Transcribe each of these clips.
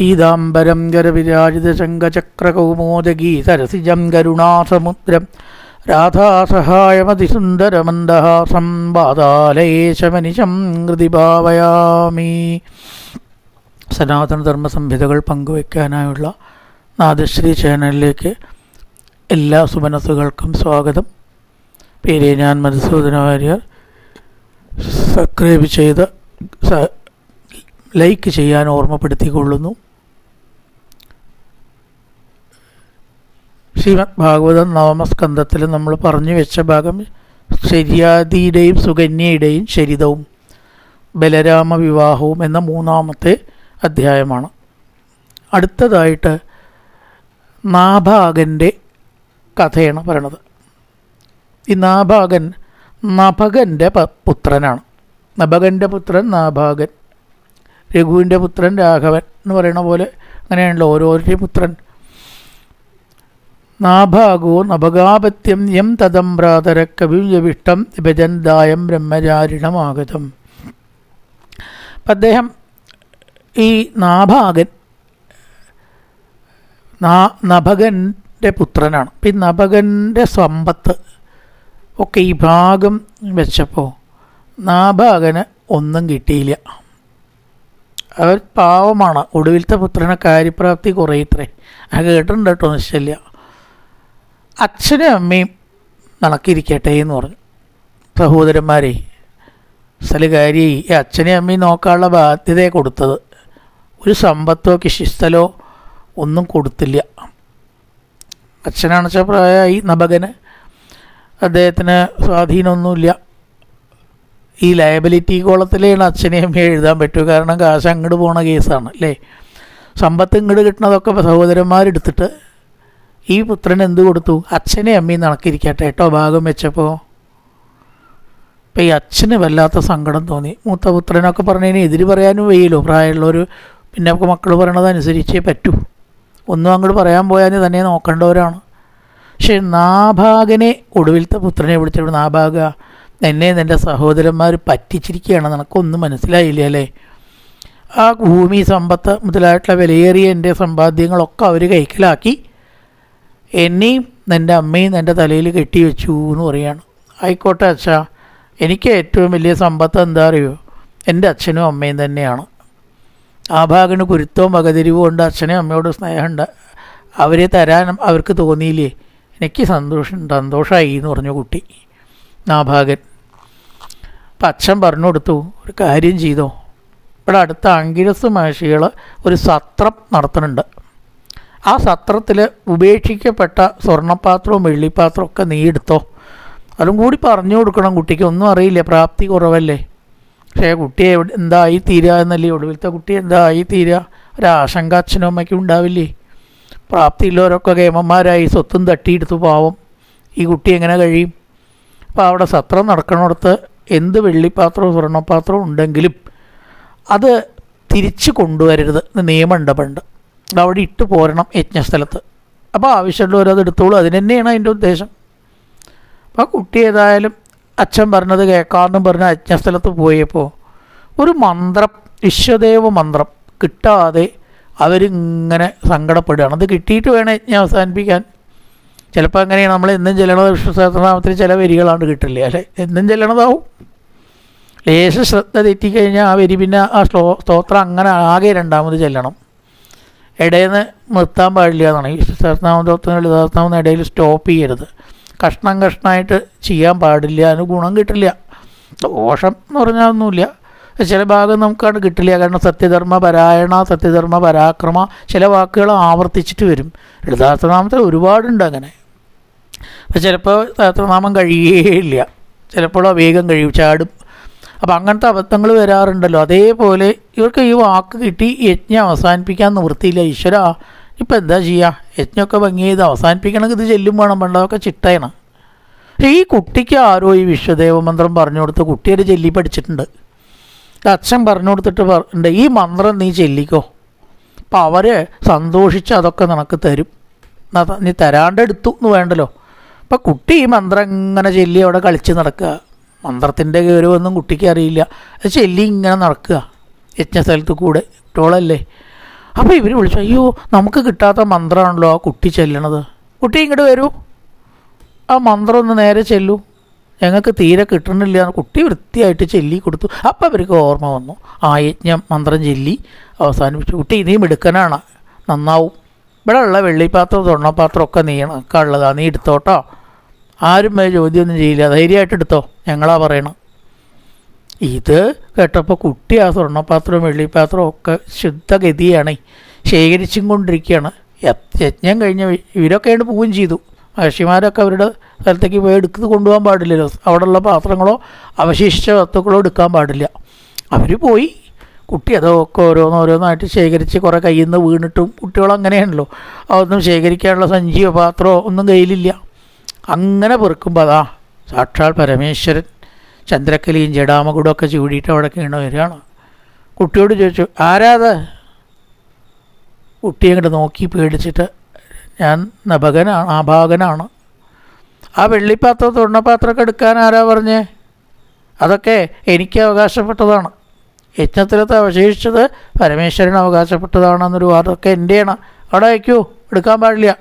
പീതാംബരം ഗരവിരാജിതശങ്കചക്രകൗമോദഗീ സരസിജം കരുണാസമുദ്രം രാധാസഹായമതിസുന്ദരമന്ദഹാസം വാതാലയേശമനിശം ഹൃദി ഭാവയാമി. സനാതനധർമ്മ സംഹിതകൾ പങ്കുവയ്ക്കാനായുള്ള നാദശ്രീ ചാനലിലേക്ക് എല്ലാ സുമനസ്സുകൾക്കും സ്വാഗതം. പേര് ഞാൻ മധുസൂദന വാര്യർ. സബ്സ്ക്രൈബ് ചെയ്ത് ലൈക്ക് ചെയ്യാൻ ഓർമ്മപ്പെടുത്തിക്കൊള്ളുന്നു. ശ്രീമദ് ഭാഗവതം നവമസ്കന്ധത്തിൽ നമ്മൾ പറഞ്ഞു വെച്ച ഭാഗം ശര്യാദിയുടെയും സുകന്യയുടെയും ചരിതവും ബലരാമ വിവാഹവും എന്ന മൂന്നാമത്തെ അധ്യായമാണ്. അടുത്തതായിട്ട് നാഭാഗൻ്റെ കഥയാണ് പറയണത്. ഈ നാഭാഗൻ നഭകൻ്റെ പുത്രനാണ്. നഭകൻ്റെ പുത്രൻ നാഭാഗൻ, രഘുവിൻ്റെ പുത്രൻ രാഘവൻ എന്ന് പറയുന്ന പോലെ അങ്ങനെയാണല്ലോ ഓരോരുത്തരുടെയും പുത്രൻ. നാഭാഗോ നഭകാപത്യം യം തദം ഭ്രാതരക്കവിവിഷ്ടം വിഭജന്തായം ബ്രഹ്മചാരിണമാഗതം. അപ്പം അദ്ദേഹം ഈ നാഭാഗൻ നഭകൻ്റെ പുത്രനാണ്. അപ്പം ഈ നഭകൻ്റെ സമ്പത്ത് ഒക്കെ ഈ ഭാഗം വെച്ചപ്പോൾ നാഭാഗന് ഒന്നും കിട്ടിയില്ല. അവർ പാവമാണ്. ഒടുവിലത്തെ പുത്രനെ കാര്യപ്രാപ്തി കുറയിത്രേ. അത് കേട്ടിട്ടുണ്ട് കേട്ടോ, നിശ്ചയില്ല. അച്ഛനും അമ്മയും നടക്കിരിക്കട്ടെ എന്ന് പറഞ്ഞു. സഹോദരന്മാരെ സ്ഥലകാരി ഈ അച്ഛനെയും അമ്മയും നോക്കാനുള്ള ബാധ്യതയെ കൊടുത്തത്. ഒരു സമ്പത്തോ കൃഷിസ്ഥലോ ഒന്നും കൊടുത്തില്ല. അച്ഛനാണെന്ന് വെച്ചാൽ പ്രായമായി നഭകന്, അദ്ദേഹത്തിന് സ്വാധീനമൊന്നുമില്ല. ഈ ലയബിലിറ്റി കോളത്തിലാണ് അച്ഛനെയും അമ്മയും എഴുതാൻ പറ്റൂ. കാരണം കാശ് അങ്ങോട്ട് പോണ കേസാണ് അല്ലേ. സമ്പത്ത് ഇങ്ങോട്ട് കിട്ടുന്നതൊക്കെ സഹോദരന്മാരെടുത്തിട്ട് ഈ പുത്രൻ എന്ത് കൊടുത്തു? അച്ഛനെയും അമ്മയും നടക്കിരിക്കട്ടെ കേട്ടോ ഭാഗം വെച്ചപ്പോൾ. ഇപ്പം ഈ അച്ഛന് വല്ലാത്ത സങ്കടം തോന്നി. മൂത്ത പുത്രനൊക്കെ പറഞ്ഞതിന് എതിര് പറയാനും വയ്യല്ലോ. പ്രായമുള്ളവർ പിന്നെ മക്കൾ പറയണതനുസരിച്ചേ പറ്റൂ. ഒന്നും അങ്ങോട്ട് പറയാൻ പോയാൽ തന്നെ നോക്കേണ്ടവരാണ്. പക്ഷേ നാഭാഗനെ ഒടുവിലത്തെ പുത്രനെ വിളിച്ചിട്ട്, നാഭാഗ എന്നെ നിൻ്റെ സഹോദരന്മാർ പറ്റിച്ചിരിക്കുകയാണ്, നിനക്കൊന്നും മനസ്സിലായില്ല അല്ലേ. ആ ഭൂമി സമ്പത്ത് മുതലായിട്ടുള്ള വിലയേറിയ എൻ്റെ സമ്പാദ്യങ്ങളൊക്കെ അവർ കൈക്കലാക്കി എന്നെയും നിൻ്റെ അമ്മയും എൻ്റെ തലയിൽ കെട്ടിവെച്ചു എന്ന് പറയാണ്. ആയിക്കോട്ടെ അച്ഛാ, എനിക്ക് ഏറ്റവും വലിയ സമ്പത്ത് എന്താ അറിയോ? എൻ്റെ അച്ഛനും അമ്മയും തന്നെയാണ്. ആ ഭാഗന് കുരുത്തവും വകതിരിവും ഉണ്ട്, അച്ഛനും അമ്മയോട് സ്നേഹമുണ്ട്. അവരെ തരാൻ അവർക്ക് തോന്നിയില്ലേ, എനിക്ക് സന്തോഷമായി എന്ന് പറഞ്ഞു കുട്ടി നാഭാഗൻ. അപ്പം അച്ഛൻ പറഞ്ഞു കൊടുത്തു, ഒരു കാര്യം ചെയ്തോ, ഇവിടെ അടുത്ത അങ്കിരസ് മഹർഷികൾ ഒരു സത്രം നടത്തുന്നുണ്ട്. ആ സത്രത്തിൽ ഉപേക്ഷിക്കപ്പെട്ട സ്വർണ്ണപാത്രവും വെള്ളിപ്പാത്രവും ഒക്കെ നീ എടുത്തോ. അതും കൂടി പറഞ്ഞു കൊടുക്കണം. കുട്ടിക്ക് ഒന്നും അറിയില്ല, പ്രാപ്തി കുറവല്ലേ. പക്ഷേ കുട്ടിയെ എന്തായി തീരുക എന്നല്ലേ, ഒടുവിലത്തെ കുട്ടി എന്തായി തീരുക, ഒരാശങ്ക അച്ഛനും അമ്മയ്ക്കും ഉണ്ടാവില്ലേ. പ്രാപ്തിയുള്ളവരൊക്കെ കേമന്മാരായി സ്വത്തും തട്ടിയെടുത്തു പാവം. ഈ കുട്ടി എങ്ങനെ കഴിയും? അപ്പോൾ അവിടെ സത്രം നടക്കണോടത്ത് എന്ത് വെള്ളിപ്പാത്രവും സ്വർണ്ണപാത്രവും ഉണ്ടെങ്കിലും അത് തിരിച്ചു കൊണ്ടുവരരുത് നിയമമുണ്ട് പണ്ട്. അവിടെ ഇട്ട് പോരണം യജ്ഞസ്ഥലത്ത്. അപ്പോൾ ആവശ്യമുള്ളവർ അത് എടുത്തോളൂ. അതിന് തന്നെയാണ് അതിൻ്റെ ഉദ്ദേശം. അപ്പോൾ കുട്ടി ഏതായാലും അച്ഛൻ പറഞ്ഞത് കേൾക്കാമെന്നും പറഞ്ഞ് യജ്ഞസ്ഥലത്ത് പോയപ്പോൾ ഒരു മന്ത്രം, വിശ്വദേവ മന്ത്രം കിട്ടാതെ അവരിങ്ങനെ സങ്കടപ്പെടുകയാണ്. അത് കിട്ടിയിട്ട് വേണം യജ്ഞം അവസാനിപ്പിക്കാൻ. ചിലപ്പോൾ അങ്ങനെയാണ്, നമ്മൾ എന്നും ചെല്ലണത് വിഷ്ണു സഹസ്രനാമത്തിൽ ചില വരികളാണ് കിട്ടില്ല അല്ലേ, എന്നും ചെല്ലണതാവും. ലേശ ശ്രദ്ധ തെറ്റിക്കഴിഞ്ഞാൽ ആ വരി പിന്നെ ആ സ്തോത്രം അങ്ങനെ ആകെ രണ്ടാമത് ചെല്ലണം. ഇടയിൽ നിർത്താൻ പാടില്ല എന്നാണ്. ഈ സഹസ്രനാമത്തോത്തിന് ലളിതാസനാമം ഇടയിൽ സ്റ്റോപ്പ് ചെയ്യരുത്. കഷ്ണം കഷ്ണമായിട്ട് ചെയ്യാൻ പാടില്ല, അതിന് ഗുണം കിട്ടില്ല. ദോഷം എന്ന് പറഞ്ഞാൽ ഒന്നുമില്ല, ചില ഭാഗം നമുക്കത് കിട്ടില്ല. കാരണം സത്യധർമ്മ പരായണ, സത്യധർമ്മ പരാക്രമ, ചില വാക്കുകൾ ആവർത്തിച്ചിട്ട് വരും. ലളിതാസനാമത്തിൽ ഒരുപാടുണ്ട് അങ്ങനെ. അപ്പോൾ ചിലപ്പോൾ സഹസ്രനാമം കഴിയുകയില്ല, ചിലപ്പോൾ വേഗം കഴിയും, ചാടും. അപ്പം അങ്ങനത്തെ അബദ്ധങ്ങൾ വരാറുണ്ടല്ലോ. അതേപോലെ ഇവർക്ക് ഈ വാക്ക് കിട്ടി യജ്ഞം അവസാനിപ്പിക്കാൻ നിവൃത്തിയില്ല. ഈശ്വര ഇപ്പം എന്താ ചെയ്യുക, യജ്ഞമൊക്കെ ഭംഗി ചെയ്ത് അവസാനിപ്പിക്കണമെങ്കിൽ ഇത് ചെല്ലും വേണം, പണ്ടതൊക്കെ ചിട്ടയണം. പക്ഷേ ഈ കുട്ടിക്ക് ആരോ ഈ വിശ്വദേവ മന്ത്രം പറഞ്ഞു കൊടുത്ത് കുട്ടിയൊരു ചെല്ലി പഠിച്ചിട്ടുണ്ട്. അച്ഛൻ പറഞ്ഞു കൊടുത്തിട്ട് ഉണ്ട്, ഈ മന്ത്രം നീ ചെല്ലിക്കോ, അപ്പം അവർ സന്തോഷിച്ച് അതൊക്കെ നിനക്ക് തരും. നീ തരാണ്ടെടുത്തു എന്ന് വേണ്ടല്ലോ. അപ്പം കുട്ടി ഈ മന്ത്രം ഇങ്ങനെ ചെല്ലി അവിടെ കളിച്ച് നടക്കുക. മന്ത്രത്തിൻ്റെ ഗൗരവമൊന്നും കുട്ടിക്ക് അറിയില്ല. അത് ചെല്ലി ഇങ്ങനെ നടക്കുക യജ്ഞസ്ഥലത്ത് കൂടെ. കുട്ടികളല്ലേ അപ്പോൾ ഇവർ വിളിച്ചു, അയ്യോ നമുക്ക് കിട്ടാത്ത മന്ത്രമാണല്ലോ ആ കുട്ടി ചെല്ലണത്, കുട്ടി ഇങ്ങോട്ട് വരൂ, ആ മന്ത്രം ഒന്ന് നേരെ ചെല്ലൂ, ഞങ്ങൾക്ക് തീരെ കിട്ടണില്ല. കുട്ടി വൃത്തിയായിട്ട് ചൊല്ലി കൊടുത്തു. അപ്പം അവർക്ക് ഓർമ്മ വന്നു, ആ യജ്ഞം മന്ത്രം ചൊല്ലി അവസാനിപ്പിച്ചു. കുട്ടി ഇനിയും എടുക്കാനാണ്, നന്നാവും, ഇവിടെ ഉള്ള വെള്ളിപ്പാത്രം സ്വർണ്ണപ്പാത്രം ഒക്കെ നീയൊക്കെ ഉള്ളതാണ്, നീ എടുത്തോട്ടോ, ആരും ചോദ്യമൊന്നും ചെയ്യില്ല, ധൈര്യമായിട്ട് എടുത്തോ, ഞങ്ങളാ പറയണം. ഇത് കേട്ടപ്പോൾ കുട്ടി ആ സ്വർണ്ണപാത്രവും വെള്ളിപ്പാത്രവും ഒക്കെ ശുദ്ധഗതിയാണ് ശേഖരിച്ചും കൊണ്ടിരിക്കുകയാണ്. യജ്ഞം കഴിഞ്ഞ് ഇവരൊക്കെയാണ് പോവുകയും ചെയ്തു. മഹർഷിമാരൊക്കെ അവരുടെ സ്ഥലത്തേക്ക് പോയി എടുത്ത് കൊണ്ടുപോകാൻ പാടില്ലല്ലോ, അവിടെയുള്ള പാത്രങ്ങളോ അവശേഷിച്ച വസ്തുക്കളോ എടുക്കാൻ പാടില്ല. അവർ പോയി, കുട്ടി അതൊക്കെ ഓരോന്നോരോന്നായിട്ട് ശേഖരിച്ച് കുറേ കയ്യിൽ നിന്ന് വീണിട്ടും, കുട്ടികളങ്ങനെയാണല്ലോ, അതൊന്നും ശേഖരിക്കാനുള്ള സഞ്ചിയോ പാത്രമോ ഒന്നും കയ്യിലില്ല. അങ്ങനെ പെറുക്കുമ്പോൾ അതാ സാക്ഷാൽ പരമേശ്വരൻ ചന്ദ്രക്കലിയും ജടാമകുടം ഒക്കെ ചൂടിയിട്ട് അവിടെ വീണ് വരികയാണ്. കുട്ടിയോട് ചോദിച്ചു, ആരാത്? കുട്ടി അങ്ങോട്ട് നോക്കി പേടിച്ചിട്ട്, ഞാൻ നഭകനാണ്, ആഭാഗനാണ്. ആ വെള്ളിപ്പാത്രം സ്വർണ്ണപാത്രമൊക്കെ എടുക്കാൻ ആരാ പറഞ്ഞേ? അതൊക്കെ എനിക്ക് അവകാശപ്പെട്ടതാണ്, യജ്ഞത്തിലത്തെ അവശേഷിച്ചത് പരമേശ്വരന് അവകാശപ്പെട്ടതാണെന്നൊരു വാദമൊക്കെ എൻ്റെയാണ്, അവിടെ വയ്ക്കൂ, എടുക്കാൻ പാടില്ല.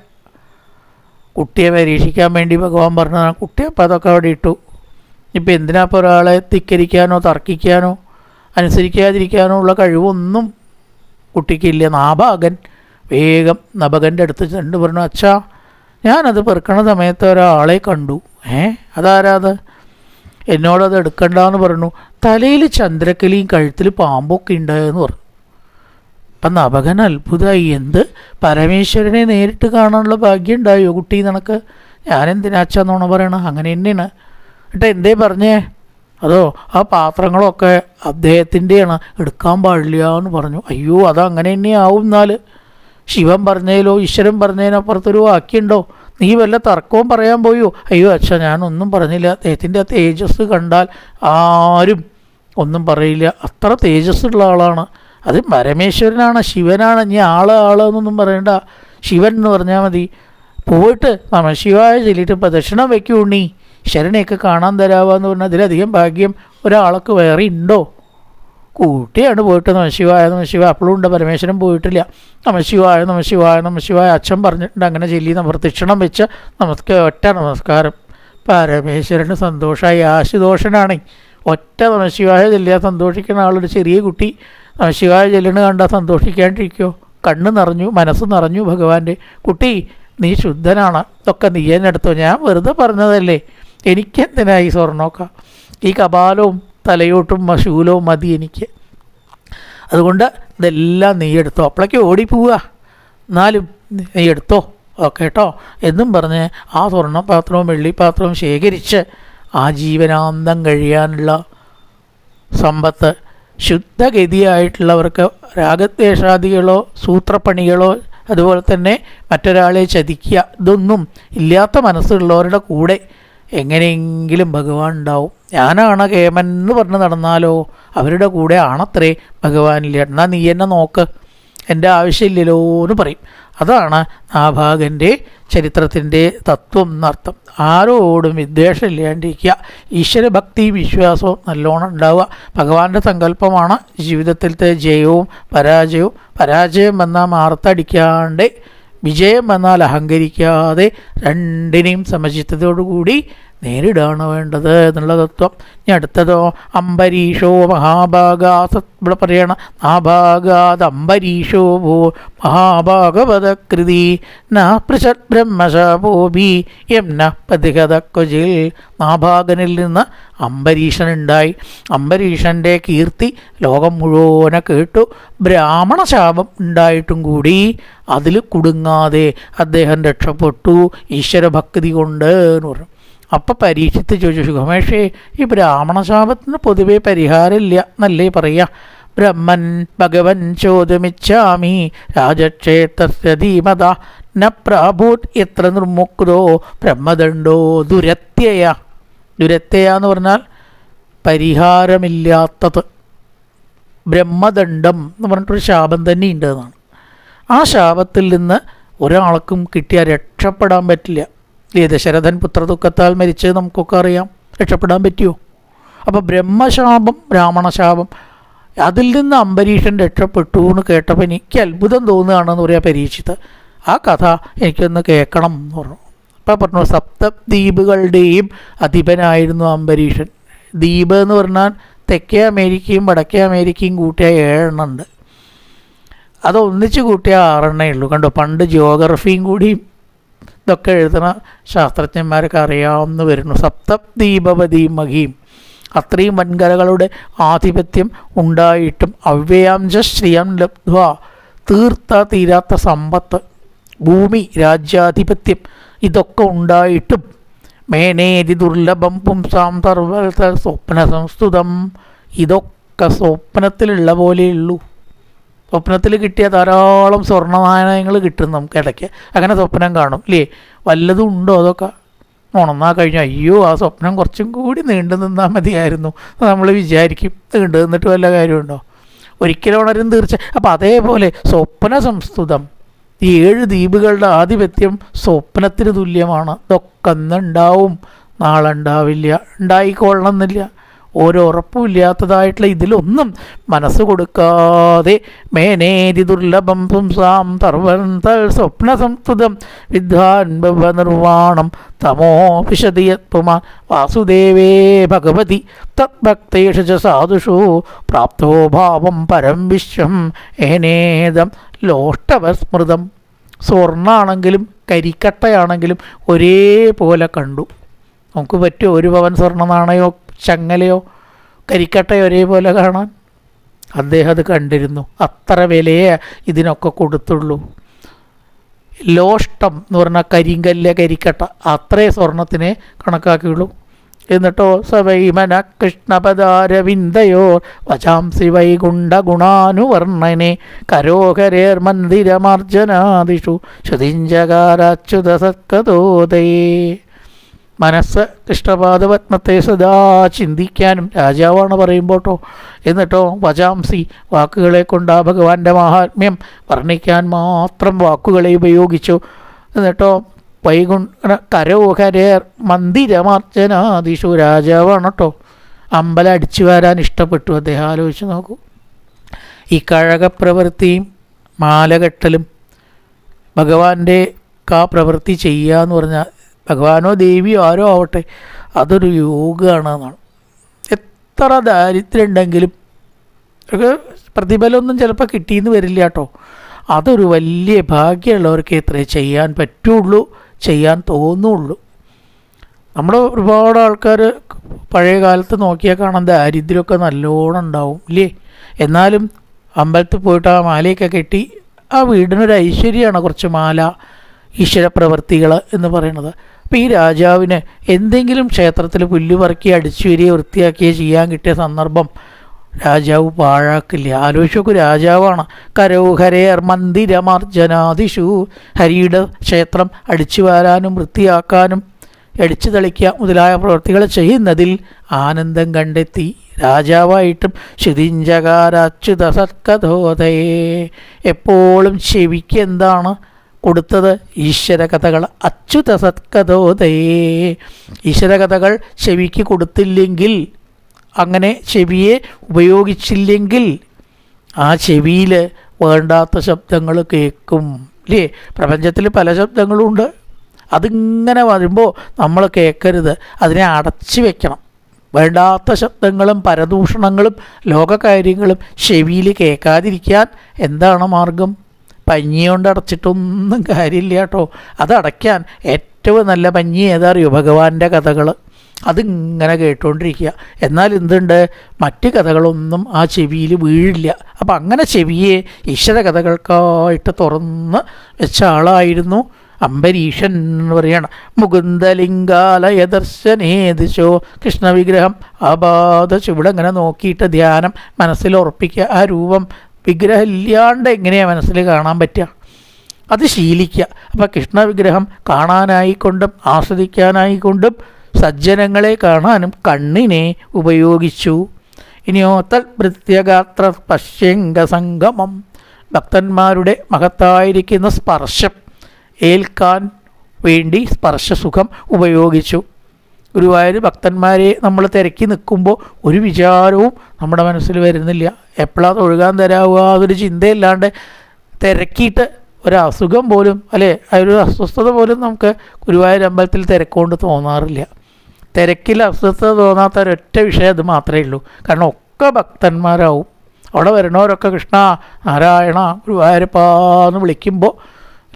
കുട്ടിയെ പരീക്ഷിക്കാൻ വേണ്ടി ഭഗവാൻ പറഞ്ഞതാണ്. കുട്ടി അപ്പം അതൊക്കെ അവിടെ ഇട്ടു. ഇപ്പം എന്തിനാ ഇപ്പോൾ ഒരാളെ ധിക്കരിക്കാനോ തർക്കിക്കാനോ അനുസരിക്കാതിരിക്കാനോ ഉള്ള കഴിവൊന്നും കുട്ടിക്കില്ല. നാഭാഗൻ വേഗം നഭകൻ്റെ അടുത്ത് ചെന്ന് പറഞ്ഞു, അച്ഛാ ഞാനത് പെറുക്കണ സമയത്ത് ഒരാളെ കണ്ടു. അതാരാത്? എന്നോടത് എടുക്കണ്ടെന്ന് പറഞ്ഞു. തലയിൽ ചന്ദ്രക്കലിയും കഴുത്തിൽ പാമ്പൊക്കെ ഉണ്ടായെന്ന് പറഞ്ഞു. അപ്പം നഭകൻ അത്ഭുതമായി, എന്ത് പരമേശ്വരനെ നേരിട്ട് കാണാനുള്ള ഭാഗ്യം ഉണ്ടായോ കുട്ടി നിനക്ക്? ഞാനെന്തിനാച്ചാ നുണ പറയണം? അങ്ങനെ തന്നെയാണ്. എന്നിട്ട് എന്തേ പറഞ്ഞേ? അതോ ആ പാത്രങ്ങളൊക്കെ അദ്ദേഹത്തിൻ്റെയാണ്, എടുക്കാൻ പാടില്ല എന്ന് പറഞ്ഞു. അയ്യോ അതങ്ങനെ തന്നെയാവും. എന്നാൽ ശിവൻ പറഞ്ഞതിലോ ഈശ്വരൻ പറഞ്ഞതിനപ്പുറത്തൊരു വാക്യമുണ്ടോ? നീ വല്ല തർക്കവും പറയാൻ പോയോ? അയ്യോ അച്ഛാ ഞാനൊന്നും പറഞ്ഞില്ല, അദ്ദേഹത്തിൻ്റെ ആ തേജസ് കണ്ടാൽ ആരും ഒന്നും പറയില്ല, അത്ര തേജസ്സുള്ള ആളാണ്. അത് പരമേശ്വരനാണ്, ശിവനാണ്, ഇനി ആളെന്നൊന്നും പറയണ്ട, ശിവൻ എന്ന് പറഞ്ഞാൽ മതി. പോയിട്ട് നമഃശിവായ ചൊല്ലിയിട്ട് പ്രദക്ഷിണം വയ്ക്കൂ ഉണ്ണി, ഈശ്വരനെയൊക്കെ കാണാൻ തരാവാന്ന് പറഞ്ഞാൽ അതിലധികം ഭാഗ്യം ഒരാൾക്ക് വേറെ ഉണ്ടോ? കൂട്ടിയാണ് പോയിട്ട് നമഃശിവായ അപ്പോഴും ഉണ്ട്, പരമേശ്വരൻ പോയിട്ടില്ല. നമഃശിവായ അച്ഛൻ പറഞ്ഞിട്ടുണ്ട്, അങ്ങനെ ചൊല്ലി പ്രദക്ഷിണം വെച്ച് ഒറ്റ നമസ്കാരം. പരമേശ്വരന് സന്തോഷമായി. ആശുദോഷനാണ്, ഒറ്റ നമഃശിവായ ചൊല്ലിയാൽ സന്തോഷിക്കുന്ന ആളൊരു ചെറിയ കുട്ടി നമഃശിവായ ചൊല്ലണ കണ്ടാൽ സന്തോഷിക്കാണ്ടിരിക്കുമോ? കണ്ണ് നിറഞ്ഞു, മനസ്സ് നിറഞ്ഞു ഭഗവാന്റെ. കുട്ടി നീ ശുദ്ധനാണ്, ഇതൊക്കെ നീ തന്നെ എടുത്തോ, ഞാൻ വെറുതെ പറഞ്ഞതല്ലേ, എനിക്കെന്തിനാ ഈ സ്വർണ്ണമൊക്കെ, ഈ കപാലവും തലയോട്ടും ശൂലവും മതി എനിക്ക്, അതുകൊണ്ട് ഇതെല്ലാം നീ എടുത്തോ, അപ്പോഴേക്ക് ഓടിപ്പോവുക, എന്നാലും നീ എടുത്തോ ഓക്കെ കേട്ടോ എന്നും പറഞ്ഞ് ആ സ്വർണ്ണപാത്രവും വെള്ളിപ്പാത്രവും ശേഖരിച്ച് ആജീവനാന്തം കഴിയാനുള്ള സമ്പത്ത് ശുദ്ധഗതിയായിട്ടുള്ളവർക്ക് രാഗദ്വേഷാദികളോ സൂത്രപ്പണികളോ അതുപോലെ തന്നെ മറ്റൊരാളെ ചതിക്കുക ഇതൊന്നും ഇല്ലാത്ത മനസ്സുള്ളവരുടെ കൂടെ എങ്ങനെയെങ്കിലും ഭഗവാൻ ഉണ്ടാവും. ഞാനാണ് കേമൻ എന്ന് പറഞ്ഞ് നടന്നാലോ അവരുടെ കൂടെ ആണത്രേ ഭഗവാനില്ല. എന്നാൽ നീ എന്നെ നോക്ക്, എൻ്റെ ആവശ്യമില്ലല്ലോ എന്ന് പറയും. അതാണ് നാഭാഗൻ്റെ ചരിത്രത്തിൻ്റെ തത്വം എന്നർത്ഥം. ആരോടും വിദ്വേഷമില്ലാണ്ടിരിക്കുക, ഈശ്വരഭക്തിയും വിശ്വാസവും നല്ലോണം ഉണ്ടാവുക. ഭഗവാന്റെ സങ്കല്പമാണ് ജീവിതത്തിലത്തെ ജയവും പരാജയവും. പരാജയം വന്നാൽ മാർത്തടിക്കാണ്ട്, വിജയം വന്നാൽ അഹങ്കരിക്കാതെ രണ്ടിനെയും സമചിത്തതോടുകൂടി നേരിടാണ് വേണ്ടത് എന്നുള്ള തത്വം. ഇനി അടുത്തതോ അംബരീഷോ മഹാഭാഗാ ഇവിടെ പറയണം. നാഭാഗാത് അംബരീഷോ ഭോ മഹാഭാഗവതകൃതി നാപൃശത് ബ്രഹ്മശാപോഭി യം ന പ്രതിഹതക്വജിൽ. നാഭാഗനിൽ നിന്ന് അംബരീഷനുണ്ടായി. അംബരീഷൻ്റെ കീർത്തി ലോകം മുഴുവനെ കേട്ടു. ബ്രാഹ്മണ ശാപം ഉണ്ടായിട്ടും കൂടി അതിൽ കുടുങ്ങാതെ അദ്ദേഹം രക്ഷപ്പെട്ടു ഈശ്വരഭക്തി കൊണ്ട് എന്ന് പറഞ്ഞു. അപ്പം പരീക്ഷിച്ച് ചോദിച്ചു, സുഖമേഷേ ഈ ബ്രാഹ്മണശാപത്തിന് പൊതുവെ പരിഹാരമില്ല എന്നല്ലേ പറയുക? ബ്രഹ്മൻ ഭഗവൻ ചോദ്യമിച്ഛാമി രാജക്ഷേത്രസ്യ ധീമത ന പ്രാഭൂത് എത്ര നിർമുക്തോ ബ്രഹ്മദണ്ഡോ ദുരത്യയ. ദുരത്യയ എന്ന് പറഞ്ഞാൽ പരിഹാരമില്ലാത്തത്. ബ്രഹ്മദണ്ഡം എന്ന് പറഞ്ഞിട്ടൊരു ശാപം തന്നെ ഉണ്ട് എന്നാണ്. ആ ശാപത്തിൽ നിന്ന് ഒരാൾക്കും കിട്ടിയാൽ രക്ഷപ്പെടാൻ പറ്റില്ല. ദശരഥൻ പുത്രദുഃഖത്താൽ മരിച്ചത് നമുക്കൊക്കെ അറിയാം. രക്ഷപ്പെടാൻ പറ്റുമോ? അപ്പോൾ ബ്രഹ്മശാപം ബ്രാഹ്മണശാപം അതിൽ നിന്ന് അംബരീഷൻ രക്ഷപ്പെട്ടു എന്ന് കേട്ടപ്പോൾ എനിക്ക് അത്ഭുതം തോന്നുകയാണെന്ന് പറയാ പരീക്ഷിത്ത്. ആ കഥ എനിക്കൊന്ന് കേൾക്കണം എന്ന് പറഞ്ഞു. അപ്പം പറഞ്ഞു സപ്തദ്വീപുകളുടെയും അധിപനായിരുന്നു അംബരീഷൻ. ദ്വീപ് എന്ന് പറഞ്ഞാൽ തെക്കേ അമേരിക്കയും വടക്കേ അമേരിക്കയും കൂട്ടിയ 7 ഉണ്ട്. അത് ഒന്നിച്ച് കൂട്ടിയ 6 ഉള്ളൂ. കണ്ടോ, പണ്ട് ജിയോഗ്രഫിയും കൂടിയും ഇതൊക്കെ എഴുതുന്ന ശാസ്ത്രജ്ഞന്മാരൊക്കെ അറിയാവുന്ന വരുന്നു. സപ്തദ്വീപവതിയും മഹിയും, അത്രയും വൻകരകളുടെ ആധിപത്യം ഉണ്ടായിട്ടും അവ്യയാംശ ശ്രിയം ലബ്ധ്വ, തീരാത്ത സമ്പത്ത്, ഭൂമി, രാജ്യാധിപത്യം ഇതൊക്കെ ഉണ്ടായിട്ടും മേനേതി ദുർലഭം പുംസാം സർവ്വ സ്വപ്ന സംസ്തുതം, ഇതൊക്കെ സ്വപ്നത്തിലുള്ള പോലെയുള്ളൂ. സ്വപ്നത്തിൽ കിട്ടിയ ധാരാളം സ്വർണ്ണനാണയങ്ങൾ കിട്ടും നമുക്ക് ഇടയ്ക്ക്. അങ്ങനെ സ്വപ്നം കാണും അല്ലേ? വല്ലതും ഉണ്ടോ? അതൊക്കെ ഉണർന്നാൽ കഴിഞ്ഞാൽ അയ്യോ ആ സ്വപ്നം കുറച്ചും കൂടി നീണ്ടു നിന്നാൽ മതിയായിരുന്നു നമ്മൾ വിചാരിക്കും. നീണ്ടു നിന്നിട്ട് വല്ല കാര്യമുണ്ടോ? ഒരിക്കലും ഉണരും തീർച്ച. അപ്പം അതേപോലെ സ്വപ്ന സംസ്തുതം, ഈ 7 ദ്വീപുകളുടെ ആധിപത്യം സ്വപ്നത്തിന് തുല്യമാണ്. ഇതൊക്കെ ഇന്നുണ്ടാവും, നാളെ ഉണ്ടാവില്ല, ഉണ്ടായിക്കൊള്ളണമെന്നില്ല. ഓരോ ഉറപ്പുമില്ലാത്തതായിട്ടുള്ള ഇതിലൊന്നും മനസ്സ് കൊടുക്കാതെ മേനേതി ദുർലഭം പുംസാം തർവന്തൽ സ്വപ്ന സംസ്തുതം വിദ്വാൻ നിർവാണം തമോ വിശദിയത്വമാൻ വാസുദേവേ ഭഗവതി തദ്ഭക്തേഷു ച സാധുഷു പ്രാപ്തോ ഭാവം പരം വിശ്വം ഏനേദം ലോഷ്ടവസ്മൃതം. സ്വർണ്ണാണെങ്കിലും കരിക്കട്ടയാണെങ്കിലും ഒരേപോലെ കണ്ടു. നമുക്ക് പറ്റുമോ 1 പവൻ സ്വർണ്ണ നാണയോ ചങ്ങലയോ കരിക്കട്ടയോ ഒരേപോലെ കാണാൻ? അദ്ദേഹം അത് കണ്ടിരുന്നു. അത്ര വിലയെ ഇതിനൊക്കെ കൊടുത്തുള്ളൂ. ലോഷ്ടം എന്ന് പറഞ്ഞാൽ കരിങ്കല്ല്, കരിക്കട്ട, അത്രേ സ്വർണത്തിനെ കണക്കാക്കിയുള്ളൂ. എന്നിട്ടോ സവൈമന കൃഷ്ണപദാരവിന്ദയോർ വചാംസി വൈകുണ്ഠ ഗുണാനുവർണ്ണനെ കരോഹരേർ മന്ദിരമാർജനാദിഷു ശ്രുതിഞ്ചകാരാച്യുത സത്കതോദയേ. മനസ്സ് കൃഷ്ണപാദപത്മത്തെ സദാ ചിന്തിക്കാനും രാജാവാണ് പറയുമ്പോട്ടോ. എന്നിട്ടോ വചാംസി, വാക്കുകളെ കൊണ്ട് ആ ഭഗവാന്റെ മാഹാത്മ്യം വർണ്ണിക്കാൻ മാത്രം വാക്കുകളെ ഉപയോഗിച്ചു. എന്നിട്ടോ കരോഹരേർ മന്ദിരമാർജനാദിഷു, രാജാവാണ് കേട്ടോ. അമ്പലം അടിച്ചു വരാൻ ഇഷ്ടപ്പെട്ടു അദ്ദേഹം. ആലോചിച്ച് നോക്കൂ. ഈ കഴകപ്രവൃത്തിയും മാലകെട്ടലും ഭഗവാന്റെ പ്രവൃത്തി ചെയ്യുക എന്ന് പറഞ്ഞാൽ, ഭഗവാനോ ദേവിയോ ആരോ ആവട്ടെ, അതൊരു യോഗമാണെന്നാണ്. എത്ര ദാരിദ്ര്യം ഉണ്ടെങ്കിലും പ്രതിഫലമൊന്നും ചിലപ്പോൾ കിട്ടിയെന്ന് വരില്ല കേട്ടോ. അതൊരു വലിയ ഭാഗ്യമുള്ളവർക്ക് ഇത്രേ ചെയ്യാൻ പറ്റുള്ളൂ, ചെയ്യാൻ തോന്നുള്ളൂ. നമ്മുടെ ഒരുപാട് ആൾക്കാർ പഴയ കാലത്ത് നോക്കിയാൽ കാണാൻ ദാരിദ്ര്യമൊക്കെ നല്ലോണം ഉണ്ടാവും ഇല്ലേ? എന്നാലും അമ്പലത്തിൽ പോയിട്ട് ആ മാലയൊക്കെ കെട്ടി, ആ വീടിനൊരു ഐശ്വര്യമാണ് കുറച്ച് മാല, ഈശ്വരപ്രവൃത്തികൾ എന്ന് പറയുന്നത്. അപ്പോൾ ഈ രാജാവിന് എന്തെങ്കിലും ക്ഷേത്രത്തിൽ പുല്ല് പറക്കി അടിച്ചു വരികയോ വൃത്തിയാക്കിയോ ചെയ്യാൻ കിട്ടിയ സന്ദർഭം രാജാവ് പാഴാക്കില്ല. ആലോചിച്ചോക്ക്, രാജാവാണ്. കരോഹരേർ മന്ദിരമാർജനാദിഷു, ഹരിയുടെ ക്ഷേത്രം അടിച്ചു വാരാനും വൃത്തിയാക്കാനും അടിച്ചു തളിക്കുക മുതലായ പ്രവൃത്തികൾ ചെയ്യുന്നതിൽ ആനന്ദം കണ്ടെത്തി. രാജാവായിട്ടും ശ്രുതിഞ്ചകാരാച്യുത സത്കഥോദയേ. എപ്പോഴും ചെവിക്ക് എന്താണ് കൊടുത്തത്? ഈശ്വരകഥകൾ. അച്യുത സത്കഥോദയേ. ഈശ്വരകഥകൾ ചെവിക്ക് കൊടുത്തില്ലെങ്കിൽ, അങ്ങനെ ചെവിയെ ഉപയോഗിച്ചില്ലെങ്കിൽ ആ ചെവിയിൽ വേണ്ടാത്ത ശബ്ദങ്ങൾ കേൾക്കും അല്ലേ? പ്രപഞ്ചത്തിൽ പല ശബ്ദങ്ങളുമുണ്ട്. അതിങ്ങനെ വരുമ്പോൾ നമ്മൾ കേൾക്കരുത്, അതിനെ അടച്ചു വെക്കണം. വേണ്ടാത്ത ശബ്ദങ്ങളും പരദൂഷണങ്ങളും ലോകകാര്യങ്ങളും ചെവിയിൽ കേൾക്കാതിരിക്കാൻ എന്താണ് മാർഗം? പഞ്ഞി കൊണ്ട് അടച്ചിട്ടൊന്നും കാര്യമില്ല കേട്ടോ. അതടയ്ക്കാൻ ഏറ്റവും നല്ല പഞ്ഞി ഏതാ അറിയോ? ഭഗവാന്റെ കഥകൾ. അതിങ്ങനെ കേട്ടുകൊണ്ടിരിക്കുക. എന്നാൽ എന്തുണ്ട്? മറ്റ് കഥകളൊന്നും ആ ചെവിയിൽ വീഴില്ല. അപ്പം അങ്ങനെ ചെവിയെ ഈശ്വര കഥകൾക്കായിട്ട് തുറന്ന് വെച്ച ആളായിരുന്നു അംബരീഷൻ എന്ന് പറയണം. മുകുന്ദലിംഗാലയ ദർശനേ ദിശോ, കൃഷ്ണവിഗ്രഹം ആപാദശു. ഇവിടെ ഇങ്ങനെ നോക്കിയിട്ട് ധ്യാനം മനസ്സിൽ ഉറപ്പിക്കുക. ആ രൂപം വിഗ്രഹം ഇല്ലാണ്ട് എങ്ങനെയാണ് മനസ്സിൽ കാണാൻ പറ്റുക? അത് ശീലിക്കുക. അപ്പോൾ കൃഷ്ണവിഗ്രഹം കാണാനായിക്കൊണ്ടും ആസ്വദിക്കാനായിക്കൊണ്ടും സജ്ജനങ്ങളെ കാണാനും കണ്ണിനെ ഉപയോഗിച്ചു. ഇനിയോ തൽഭൃത്യഗാത്ര പശ്യംഗസംഗമം, ഭക്തന്മാരുടെ മഹത്തായിരിക്കുന്ന സ്പർശം ഏൽക്കാൻ വേണ്ടി സ്പർശസുഖം ഉപയോഗിച്ചു. ഗുരുവായൂർ ഭക്തന്മാരെ നമ്മൾ തിരക്കി നിൽക്കുമ്പോൾ ഒരു വിചാരവും നമ്മുടെ മനസ്സിൽ വരുന്നില്ല. എപ്പോഴാണ് തൊഴുകാൻ തരാവുക അതൊരു ചിന്തയില്ലാണ്ട് തിരക്കിയിട്ട് ഒരസുഖം പോലും അല്ലേ ഒരു അസ്വസ്ഥത പോലും നമുക്ക് ഗുരുവായൂർ അമ്പലത്തിൽ തിരക്കുകൊണ്ട് തോന്നാറില്ല. തിരക്കിൽ അസ്വസ്ഥത തോന്നാത്ത ഒരൊറ്റ വിഷയം അത് മാത്രമേ ഉള്ളൂ. കാരണം ഒക്കെ ഭക്തന്മാരാവും. അവിടെ വരുന്നവരൊക്കെ കൃഷ്ണ നാരായണ ഗുരുവായൂരപ്പാന്ന് വിളിക്കുമ്പോൾ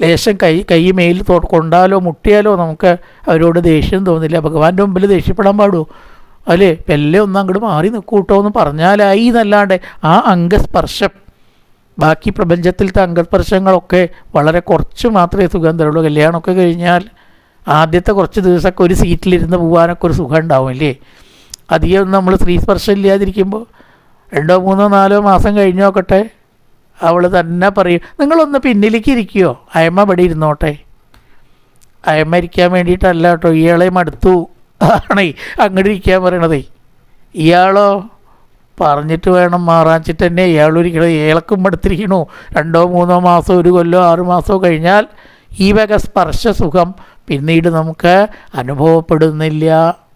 ലേശം കൈ മേലിൽ കൊണ്ടാലോ മുട്ടിയാലോ നമുക്ക് അവരോട് ദേഷ്യം തോന്നില്ല. ഭഗവാന്റെ മുമ്പിൽ ദേഷ്യപ്പെടാൻ പാടുമോ? അല്ലേ പെല്ലെ ഒന്നും അങ്ങോട്ട് മാറി നിൽക്കൂട്ടോ എന്ന് പറഞ്ഞാലായി എന്നല്ലാണ്ട് ആ അംഗസ്പർശം, ബാക്കി പ്രപഞ്ചത്തിലത്തെ അംഗസ്പർശങ്ങളൊക്കെ വളരെ കുറച്ച് മാത്രമേ സുഖം തരുള്ളൂ. കല്യാണമൊക്കെ കഴിഞ്ഞാൽ ആദ്യത്തെ കുറച്ച് ദിവസമൊക്കെ ഒരു സീറ്റിലിരുന്ന് പോകാനൊക്കെ ഒരു സുഖം ഉണ്ടാവും അല്ലേ. അധികം നമ്മൾ സ്ത്രീ സ്പർശം ഇല്ലാതിരിക്കുമ്പോൾ 2 3 4 മാസം കഴിഞ്ഞ് നോക്കട്ടെ, അവൾ തന്നെ പറയും നിങ്ങളൊന്ന് പിന്നിലേക്ക് ഇരിക്കുമോ, അയമ്മ ഇവിടെ ഇരുന്നോട്ടെ. അയമ്മ ഇരിക്കാൻ വേണ്ടിയിട്ടല്ല കേട്ടോ, ഇയാളെ മടുത്തു ആണേ അങ്ങോട്ട് ഇരിക്കാൻ പറയണതേ. ഇയാളോ പറഞ്ഞിട്ട് വേണം മാറാച്ചിട്ട് തന്നെ ഇയാളിരിക്കണത്. ഇയാൾക്കും മടുത്തിരിക്കണു. 2 3 മാസം 1 കൊല്ലോ 6 മാസമോ കഴിഞ്ഞാൽ ഈ വക സ്പർശ സുഖം പിന്നീട് നമുക്ക് അനുഭവപ്പെടുന്നില്ല.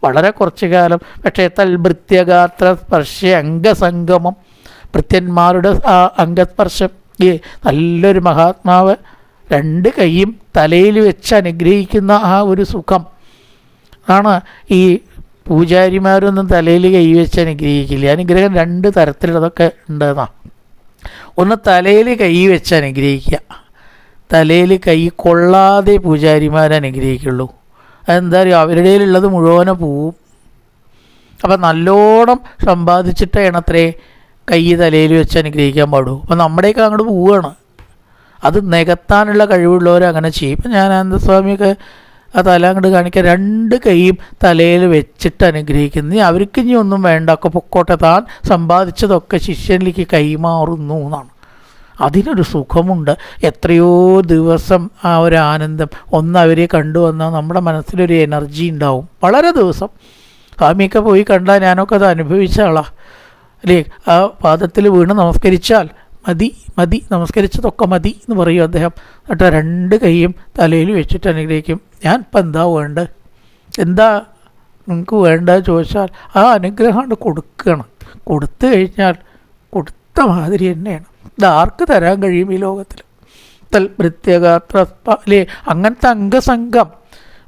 വളരെ കുറച്ച് കാലം. പക്ഷേ തൽഭൃത്യഗാത്ര സ്പർശ അംഗസംഗമം, ഭൃത്യന്മാരുടെ ആ അംഗസ്പർശം. ഈ നല്ലൊരു മഹാത്മാവ് 2 കൈയും തലയിൽ വെച്ച് അനുഗ്രഹിക്കുന്ന ആ ഒരു സുഖം ആണ്. ഈ പൂജാരിമാരൊന്നും തലയിൽ കൈവച്ച് അനുഗ്രഹിക്കില്ല. അനുഗ്രഹം 2 തരത്തിലുള്ളതൊക്കെ ഉണ്ടെന്നാണ്. ഒന്ന് തലയിൽ കൈ വെച്ച് അനുഗ്രഹിക്കുക, തലയിൽ കൈ കൊള്ളാതെ പൂജാരിമാർ അനുഗ്രഹിക്കുള്ളൂ. അതെന്താ പറയുക, അവരുടെ ഉള്ളത് മുഴുവനെ പോവും. അപ്പം നല്ലോണം സമ്പാദിച്ചിട്ട് വേണത്രേ കൈ തലയിൽ വെച്ച് അനുഗ്രഹിക്കാൻ പാടൂ. അപ്പം നമ്മുടെയൊക്കെ അങ്ങോട്ട് പോവുകയാണ്. അത് നികത്താനുള്ള കഴിവുള്ളവർ അങ്ങനെ ചെയ്യും. ഇപ്പം ഞാൻ ആനന്ദസ്വാമിയൊക്കെ ആ തല അങ്ങോട്ട് കാണിക്കാൻ 2 കൈയും തലയിൽ വെച്ചിട്ട് അനുഗ്രഹിക്കുന്നു. അവർക്ക് ഇനി ഒന്നും വേണ്ട, ഒക്കെ പൊക്കോട്ടെ, താൻ സമ്പാദിച്ചതൊക്കെ ശിഷ്യനിലേക്ക് കൈമാറുന്നു എന്നാണ്. അതിനൊരു സുഖമുണ്ട്. എത്രയോ ദിവസം ആ ഒരു ആനന്ദം ഒന്ന് അവരെ കണ്ടുവന്നാൽ നമ്മുടെ മനസ്സിലൊരു എനർജി ഉണ്ടാവും വളരെ ദിവസം. സ്വാമിയൊക്കെ പോയി കണ്ടാൽ ഞാനൊക്കെ അത് അനുഭവിച്ച ആളാണ് അല്ലേ. ആ പാദത്തിൽ വീണ് നമസ്കരിച്ചാൽ മതി മതി, നമസ്കരിച്ചതൊക്കെ മതി എന്ന് പറയും അദ്ദേഹം. എന്നിട്ട് 2 കൈയും തലയിൽ വെച്ചിട്ട് അനുഗ്രഹിക്കും. ഞാൻ ഇപ്പം എന്താ വേണ്ടത്, എന്താ നിങ്ങൾക്ക് വേണ്ടത് ചോദിച്ചാൽ ആ അനുഗ്രഹം കൊടുക്കണം. കൊടുത്തു കഴിഞ്ഞാൽ കൊടുത്ത മാതിരി തന്നെയാണ്. ഇതാർക്ക് തരാൻ കഴിയും ഈ ലോകത്തിൽ? തൽഭൃത്യഗാത്ര അല്ലേ, അങ്ങനത്തെ അംഗസംഘം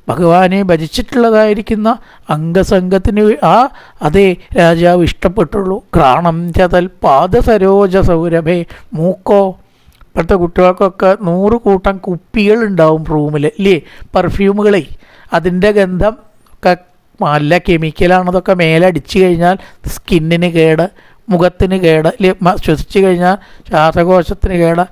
ഭഗവാനെ ഭജിച്ചിട്ടുള്ളതായിരിക്കുന്ന അംഗസംഘത്തിന് അതേ രാജാവ് ഇഷ്ടപ്പെട്ടുള്ളൂ. ഘ്രാണം ചതൽ പാദസരോജ സൗരഭേ. മൂക്കോ ഇപ്പോഴത്തെ കുട്ടികൾക്കൊക്കെ 100 കൂട്ടം കുപ്പികളുണ്ടാവും റൂമിൽ അല്ലേ, പെർഫ്യൂമുകളെ. അതിൻ്റെ ഗന്ധം ഒക്കെ നല്ല കെമിക്കലാണതൊക്കെ. മേലടിച്ചു കഴിഞ്ഞാൽ സ്കിന്നിന് കേട്, മുഖത്തിന് കേട് അല്ലേ, ശ്വസിച്ചു കഴിഞ്ഞാൽ ശ്വാസകോശത്തിന് കേട്.